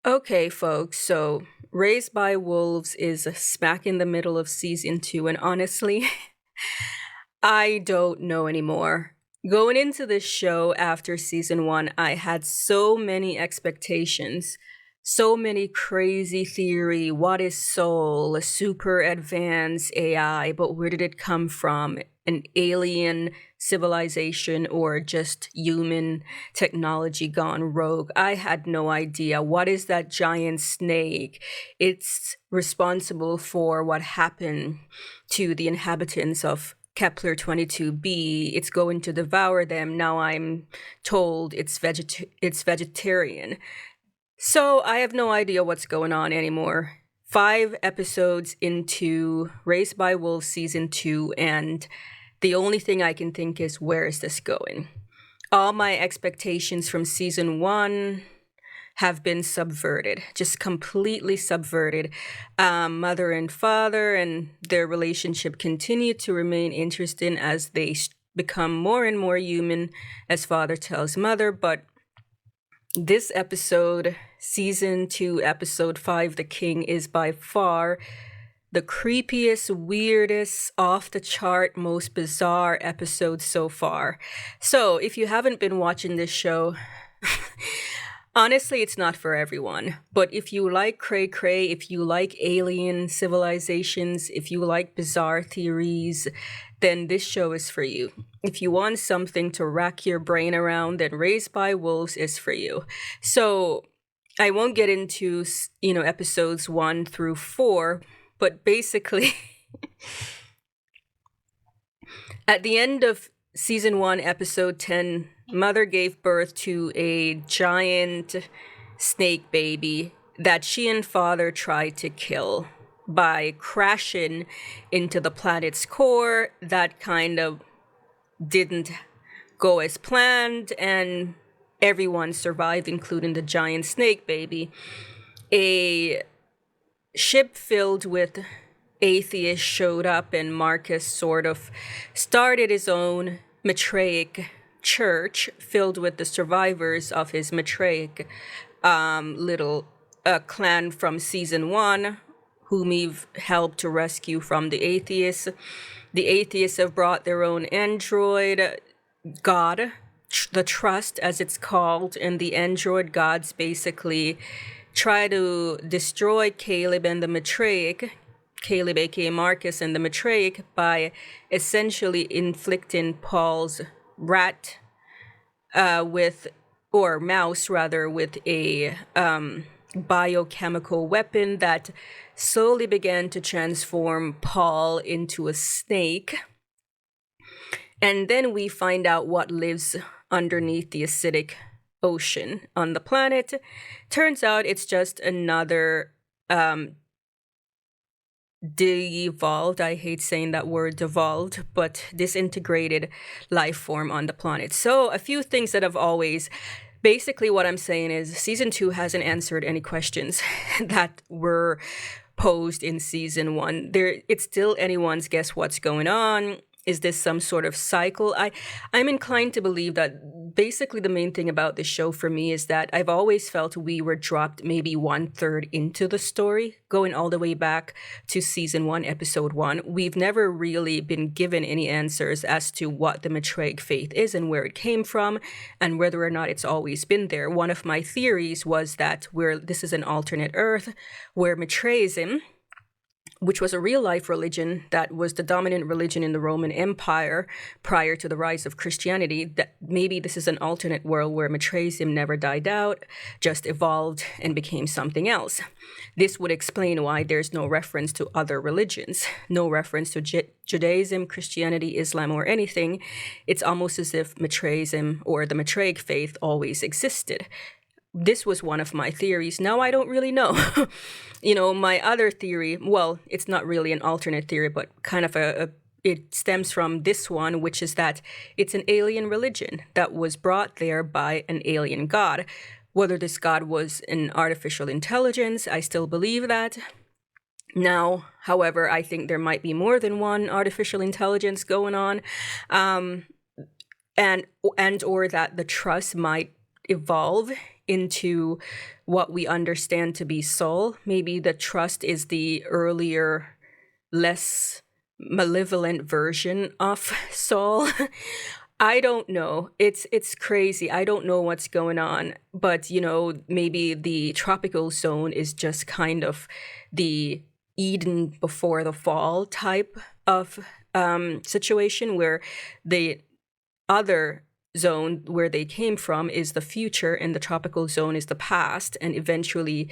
Okay, folks, so Raised by Wolves is smack in the middle of season 2, and honestly, I don't know anymore. Going into this show after season 1, I had so many expectations, so many crazy theory, what is soul, a super advanced AI, but where did it come from? An alien civilization or just human technology gone rogue? I had no idea. What is that giant snake? It's responsible for what happened to the inhabitants of Kepler 22b. It's going to devour them. Now I'm told it's vegetarian. So I have no idea what's going on anymore. 5 episodes into Raised by Wolves season 2, and the only thing I can think is, where is this going? All my expectations from season 1 have been subverted, just completely subverted. Mother and father and their relationship continue to remain interesting as they become more and more human, as father tells mother. But this episode, season 2, episode 5, The King, is by far the creepiest, weirdest, off the chart, most bizarre episode so far. So if you haven't been watching this show, honestly, it's not for everyone. But if you like cray cray, if you like alien civilizations, if you like bizarre theories, then this show is for you. If you want something to rack your brain around, then Raised by Wolves is for you. So I won't get into, episodes 1 through 4, but basically, at the end of season 1, episode 10, Mother gave birth to a giant snake baby that she and father tried to kill by crashing into the planet's core. That kind of didn't go as planned, and everyone survived, including the giant snake baby. A ship filled with atheists showed up, and Marcus sort of started his own Matraic church filled with the survivors of his Matraic little clan from season 1, whom he've helped to rescue from the atheists. The atheists have brought their own android god, the Trust as it's called, and the android gods basically try to destroy Caleb and the Matraic, Caleb aka Marcus and the Matraic, by essentially inflicting Paul's rat mouse rather, with a biochemical weapon that slowly began to transform Paul into a snake. And then we find out what lives underneath the acidic ocean on the planet. Turns out it's just another devolved, I hate saying that word, devolved, but disintegrated life form on the planet. So a few things that have always, basically what I'm saying is season 2 hasn't answered any questions that were posed in season 1. It's still anyone's guess what's going on. Is this some sort of cycle? I'm inclined to believe that basically the main thing about this show for me is that I've always felt we were dropped maybe 1/3 into the story, going all the way back to season 1, episode 1. We've never really been given any answers as to what the Matraic faith is and where it came from and whether or not it's always been there. One of my theories was that this is an alternate Earth where Matraism, which was a real-life religion that was the dominant religion in the Roman Empire prior to the rise of Christianity, that maybe this is an alternate world where Matraism never died out, just evolved and became something else. This would explain why there's no reference to other religions, no reference to Judaism, Christianity, Islam, or anything. It's almost as if Matraism or the Matraic faith always existed. This was one of my theories. Now I don't really know. My other theory, well, it's not really an alternate theory, but kind of it stems from this one, which is that it's an alien religion that was brought there by an alien god. Whether this god was an artificial intelligence, I still believe that. Now, however, I think there might be more than one artificial intelligence going on, and or that the Trust might evolve into what we understand to be soul. Maybe the trust is the earlier, less malevolent version of soul. I don't know. It's crazy. I don't know what's going on. But, maybe the tropical zone is just kind of the Eden before the fall type of situation, where the other zone where they came from is the future and the tropical zone is the past, and eventually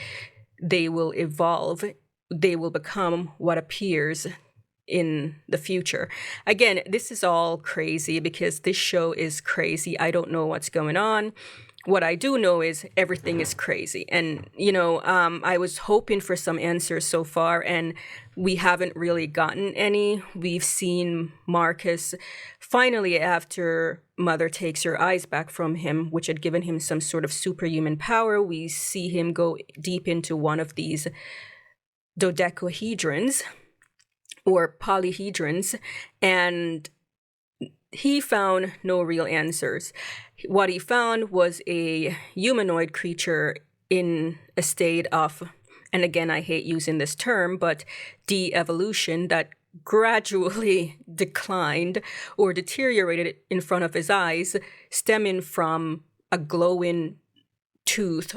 they will evolve. They will become what appears in the future. Again, this is all crazy because this show is crazy. I don't know what's going on. What I do know is everything is crazy. And, I was hoping for some answers so far, and we haven't really gotten any. We've seen Marcus finally, after Mother takes her eyes back from him, which had given him some sort of superhuman power, we see him go deep into one of these dodecahedrons or polyhedrons, and he found no real answers. What he found was a humanoid creature in a state of, and again, I hate using this term, but de-evolution, that gradually declined or deteriorated in front of his eyes, stemming from a glowing tooth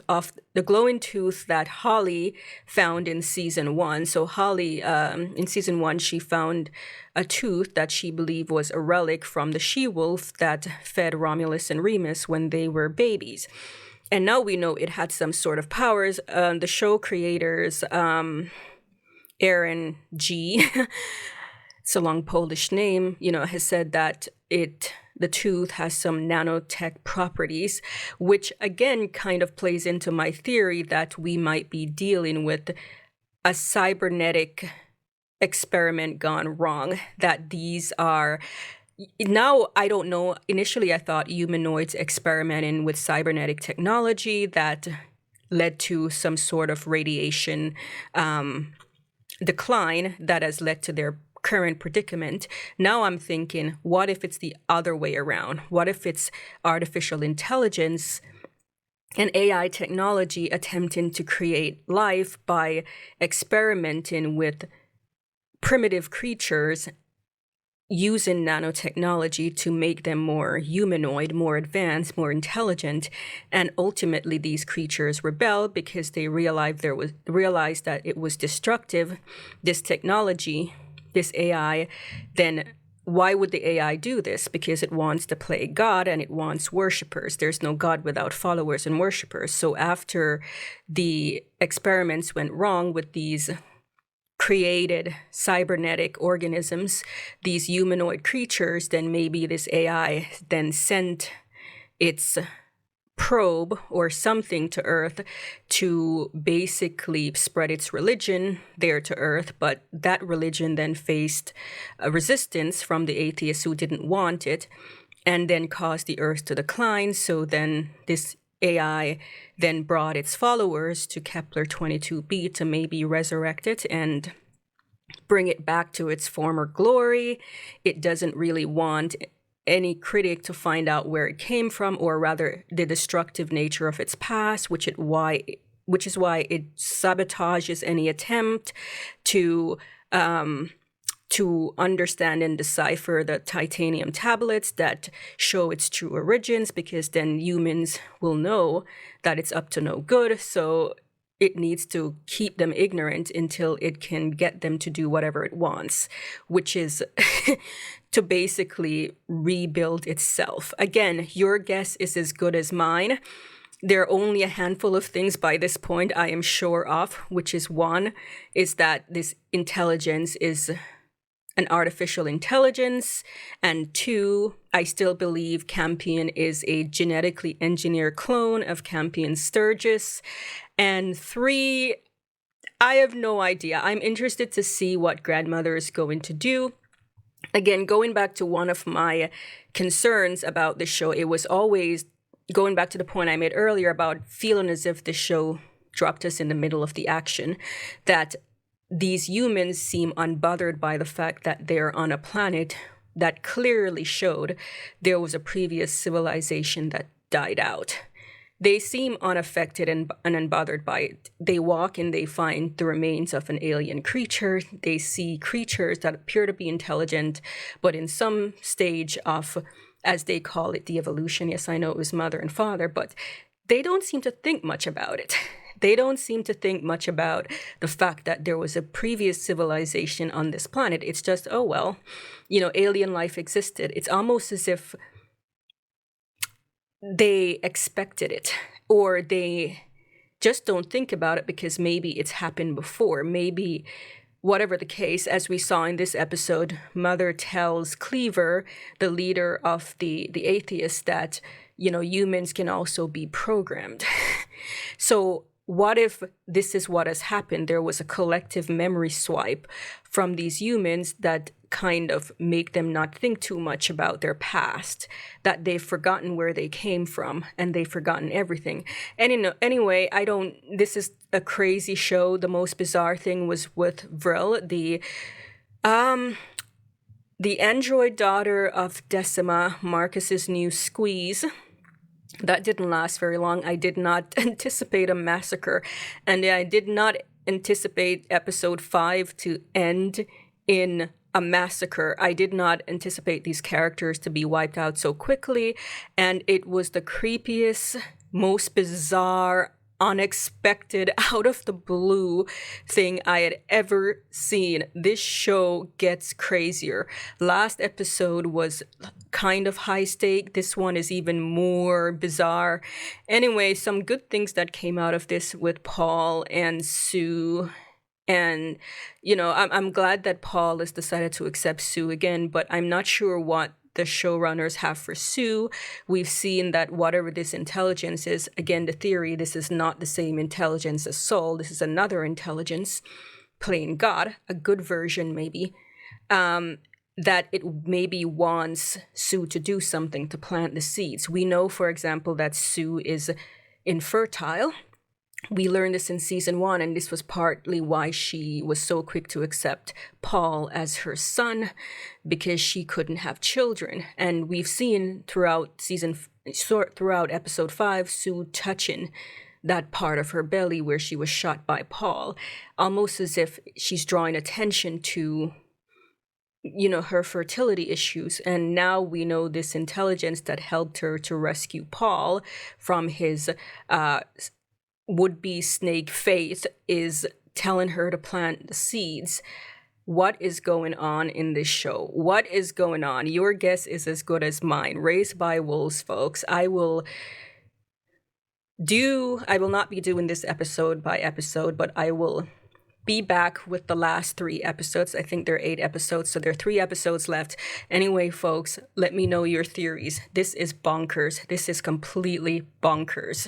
that Holly found in season 1. So Holly, in season 1, she found a tooth that she believed was a relic from the she-wolf that fed Romulus and Remus when they were babies. And now we know it had some sort of powers. The show creators, Aaron G., it's a long Polish name, has said that the tooth has some nanotech properties, which again kind of plays into my theory that we might be dealing with a cybernetic experiment gone wrong, that these are, now I don't know, initially I thought humanoids experimenting with cybernetic technology that led to some sort of radiation decline that has led to their current predicament. Now I'm thinking, what if it's the other way around? What if it's artificial intelligence and AI technology attempting to create life by experimenting with primitive creatures using nanotechnology to make them more humanoid, more advanced, more intelligent, and ultimately these creatures rebel because they realized that it was destructive, this technology, this AI. Then why would the AI do this? Because it wants to play God and it wants worshipers. There's no God without followers and worshipers. So after the experiments went wrong with these created cybernetic organisms, these humanoid creatures, then maybe this AI then sent its probe or something to Earth to basically spread its religion there to Earth, but that religion then faced a resistance from the atheists who didn't want it, and then caused the Earth to decline. So then this AI then brought its followers to Kepler 22b to maybe resurrect it and bring it back to its former glory. It doesn't really want any critic to find out where it came from, or rather the destructive nature of its past, which is why it sabotages any attempt to understand and decipher the titanium tablets that show its true origins, because then humans will know that it's up to no good. So it needs to keep them ignorant until it can get them to do whatever it wants, which is to basically rebuild itself. Again, your guess is as good as mine. There are only a handful of things by this point I am sure of, which is one, is that this intelligence is an artificial intelligence, and two, I still believe Campion is a genetically engineered clone of Campion Sturgis, and three, I have no idea. I'm interested to see what Grandmother is going to do. Again, going back to one of my concerns about the show, it was always going back to the point I made earlier about feeling as if the show dropped us in the middle of the action, that these humans seem unbothered by the fact that they're on a planet that clearly showed there was a previous civilization that died out. They seem unaffected and unbothered by it. They walk and they find the remains of an alien creature. They see creatures that appear to be intelligent, but in some stage of, as they call it, the evolution. Yes, I know it was mother and father, but they don't seem to think much about it. They don't seem to think much about the fact that there was a previous civilization on this planet. It's just, oh, well, alien life existed. It's almost as if they expected it, or they just don't think about it because maybe it's happened before. Maybe, whatever the case, as we saw in this episode, Mother tells Cleaver, the leader of the atheists, that, humans can also be programmed. So what if this is what has happened? There was a collective memory swipe from these humans that kind of make them not think too much about their past, that they've forgotten where they came from and they've forgotten everything. And anyway, this is a crazy show. The most bizarre thing was with Vril, the android daughter of Decima, Marcus's new squeeze. That didn't last very long. I did not anticipate a massacre, and I did not anticipate episode 5 to end in a massacre. I did not anticipate these characters to be wiped out so quickly, and it was the creepiest, most bizarre, unexpected, out of the blue thing I had ever seen. This show gets crazier. Last episode was kind of high stake. This one is even more bizarre. Anyway, some good things that came out of this with Paul and Sue. And, I'm glad that Paul has decided to accept Sue again, but I'm not sure what the showrunners have for Sue. We've seen that whatever this intelligence is, again, the theory, this is not the same intelligence as Soul. This is another intelligence, playing God, a good version maybe, that it maybe wants Sue to do something, to plant the seeds. We know, for example, that Sue is infertile. We learned this in season 1, and this was partly why she was so quick to accept Paul as her son, because she couldn't have children. And we've seen throughout episode 5, Sue touching that part of her belly where she was shot by Paul, almost as if she's drawing attention to, her fertility issues. And now we know this intelligence that helped her to rescue Paul from his would-be snake Faith is telling her to plant the seeds. What is going on in this show? What is going on? Your guess is as good as mine. Raised by Wolves, folks. I will not be doing this episode by episode, but I will be back with the last 3 episodes. I think there are 8 episodes, so there are 3 episodes left. Anyway, folks, let me know your theories. This is bonkers. This is completely bonkers.